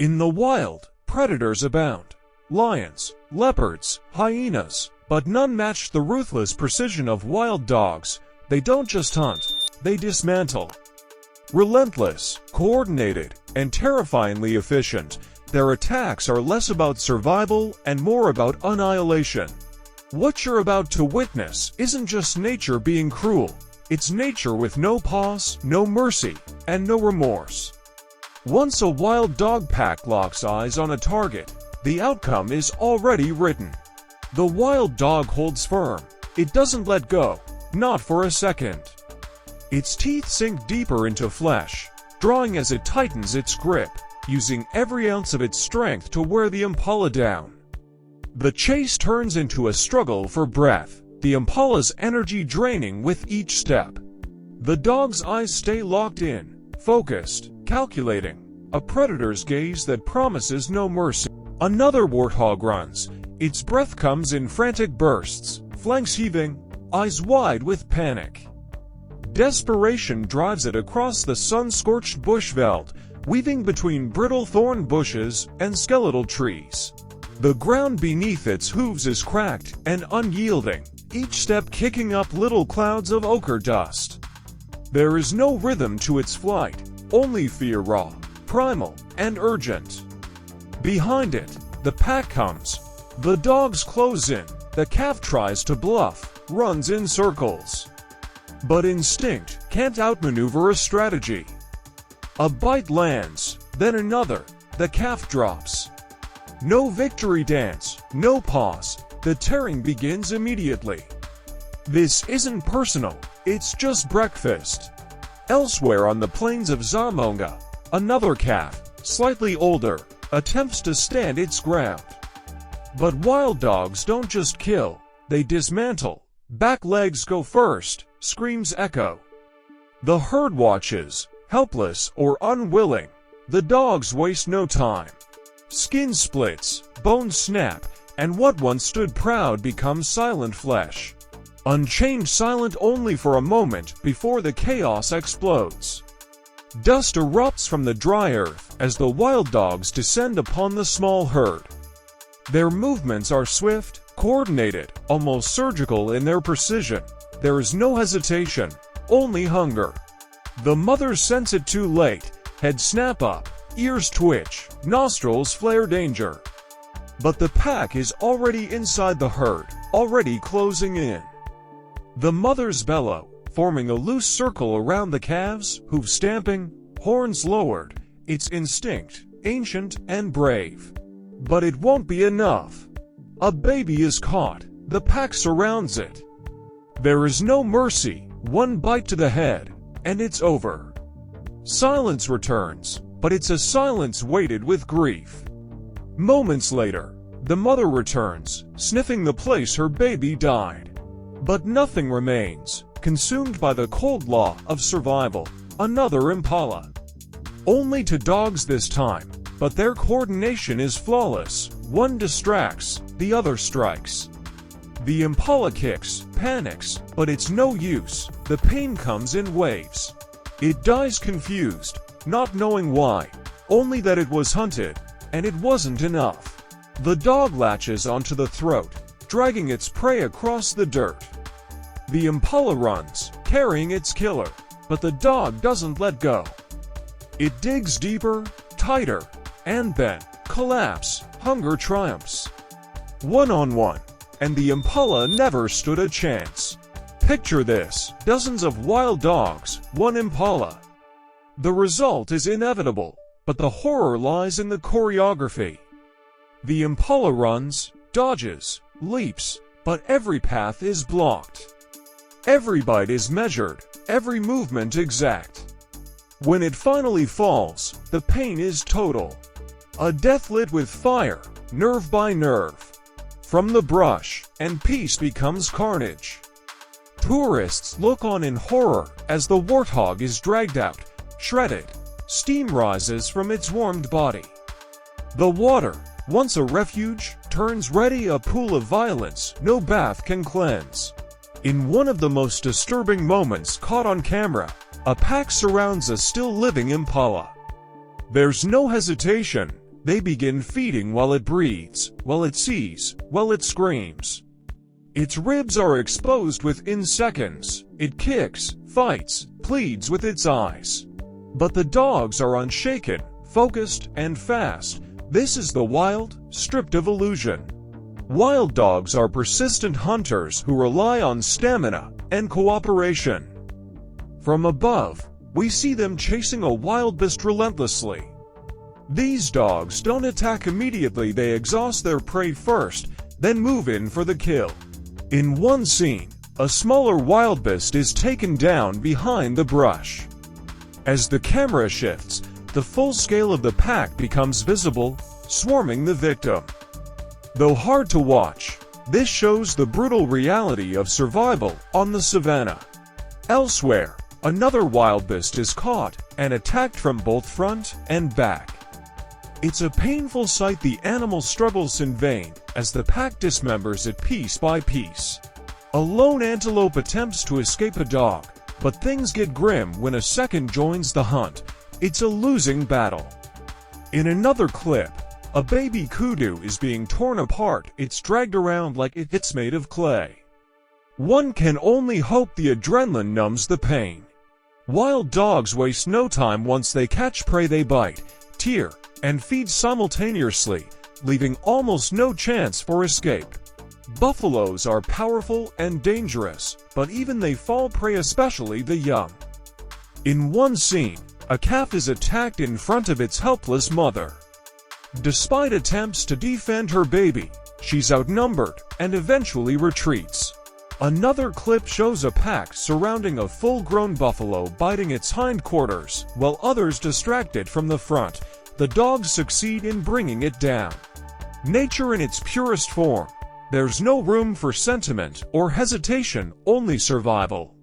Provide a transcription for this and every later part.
In the wild, predators abound. Lions, leopards, hyenas, but none match the ruthless precision of wild dogs. They don't just hunt, they dismantle. Relentless, coordinated, and terrifyingly efficient, their attacks are less about survival and more about annihilation. What you're about to witness isn't just nature being cruel, it's nature with no pause, no mercy, and no remorse. Once a wild dog pack locks eyes on a target, the outcome is already written. The wild dog holds firm. It doesn't let go, not for a second. Its teeth sink deeper into flesh, drawing as it tightens its grip, using every ounce of its strength to wear the impala down. The chase turns into a struggle for breath, the impala's energy draining with each step. The dog's eyes stay locked in, focused, calculating, a predator's gaze that promises no mercy. Another warthog runs. Its breath comes in frantic bursts, flanks heaving, eyes wide with panic. Desperation drives it across the sun-scorched bushveld, weaving between brittle thorn bushes and skeletal trees. The ground beneath its hooves is cracked and unyielding, each step kicking up little clouds of ochre dust. There is no rhythm to its flight, only fear raw, primal, and urgent. Behind it, the pack comes. The dogs close in, the calf tries to bluff, runs in circles. But instinct can't outmaneuver a strategy. A bite lands, then another, the calf drops. No victory dance, no pause, the tearing begins immediately. This isn't personal, it's just breakfast. Elsewhere on the plains of Zamonga, another calf, slightly older, attempts to stand its ground. But wild dogs don't just kill, they dismantle. Back legs go first, screams echo. The herd watches, helpless or unwilling. The dogs waste no time. Skin splits, bones snap, and what once stood proud becomes silent flesh. Unchained, silent only for a moment before the chaos explodes. Dust erupts from the dry earth as the wild dogs descend upon the small herd. Their movements are swift, coordinated, almost surgical in their precision. There is no hesitation, only hunger. The mothers sense it too late, head snap up, ears twitch, nostrils flare danger. But the pack is already inside the herd, already closing in. The mothers bellow, forming a loose circle around the calves, hooves stamping, horns lowered. It's instinct, ancient and brave. But it won't be enough. A baby is caught, the pack surrounds it. There is no mercy, one bite to the head, and it's over. Silence returns, but it's a silence weighted with grief. Moments later, the mother returns, sniffing the place her baby died. But nothing remains, consumed by the cold law of survival, another impala. Only to dogs this time, but their coordination is flawless. One distracts, the other strikes. The impala kicks, panics, but it's no use. The pain comes in waves. It dies confused, not knowing why, only that it was hunted, and it wasn't enough. The dog latches onto the throat, dragging its prey across the dirt. The impala runs, carrying its killer, but the dog doesn't let go. It digs deeper, tighter, and then, collapse, hunger triumphs. One-on-one, and the impala never stood a chance. Picture this, dozens of wild dogs, one impala. The result is inevitable, but the horror lies in the choreography. The impala runs, dodges, leaps, but every path is blocked. Every bite is measured, every movement exact. When it finally falls, the pain is total. A death lit with fire, nerve by nerve. From the brush, and peace becomes carnage. Tourists look on in horror as the warthog is dragged out, shredded. Steam rises from its warmed body. The water, once a refuge, turns ready a pool of violence no bath can cleanse. In one of the most disturbing moments caught on camera, a pack surrounds a still living impala. There's no hesitation, They begin feeding while it breathes, while it sees, while it screams. Its ribs are exposed within seconds. It kicks, fights, pleads with its eyes. But the dogs are unshaken, focused, and fast. This is the wild, stripped of illusion. Wild dogs are persistent hunters who rely on stamina and cooperation. From above, we see them chasing a wild beast relentlessly. These dogs don't attack immediately, they exhaust their prey first, then move in for the kill. In one scene, a smaller wildebeest is taken down behind the brush. As the camera shifts, the full scale of the pack becomes visible, swarming the victim. Though hard to watch, this shows the brutal reality of survival on the savannah. Elsewhere, another wildebeest is caught and attacked from both front and back. It's a painful sight. The animal struggles in vain as the pack dismembers it piece by piece. A lone antelope attempts to escape a dog, but things get grim when a second joins the hunt. It's a losing battle. In another clip, a baby kudu is being torn apart. It's dragged around like it's made of clay. One can only hope the adrenaline numbs the pain. Wild dogs waste no time. Once they catch prey, they bite, tear, and feed simultaneously, leaving almost no chance for escape. Buffaloes are powerful and dangerous, but even they fall prey, especially the young. In one scene, a calf is attacked in front of its helpless mother. Despite attempts to defend her baby, she's outnumbered and eventually retreats. Another clip shows a pack surrounding a full-grown buffalo biting its hindquarters, while others distract it from the front. The dogs succeed in bringing it down. Nature in its purest form. There's no room for sentiment or hesitation, only survival.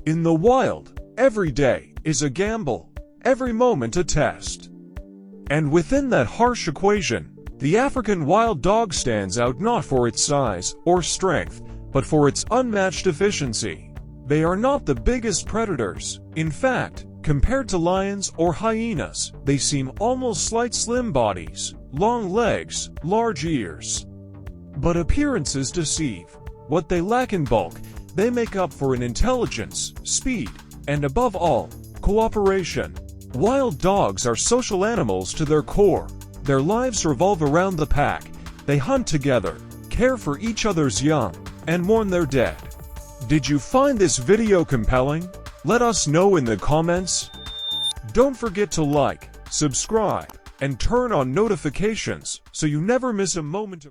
In the wild, every day is a gamble, every moment a test. And within that harsh equation, the African wild dog stands out not for its size or strength, but for its unmatched efficiency. They are not the biggest predators. In fact, compared to lions or hyenas, they seem almost slight, slim bodies, long legs, large ears. But appearances deceive. What they lack in bulk, they make up for in intelligence, speed, and above all, cooperation. Wild dogs are social animals to their core. Their lives revolve around the pack. They hunt together, care for each other's young, and mourn their dead. Did you find this video compelling? Let us know in the comments. Don't forget to like, subscribe, and turn on notifications so you never miss a moment of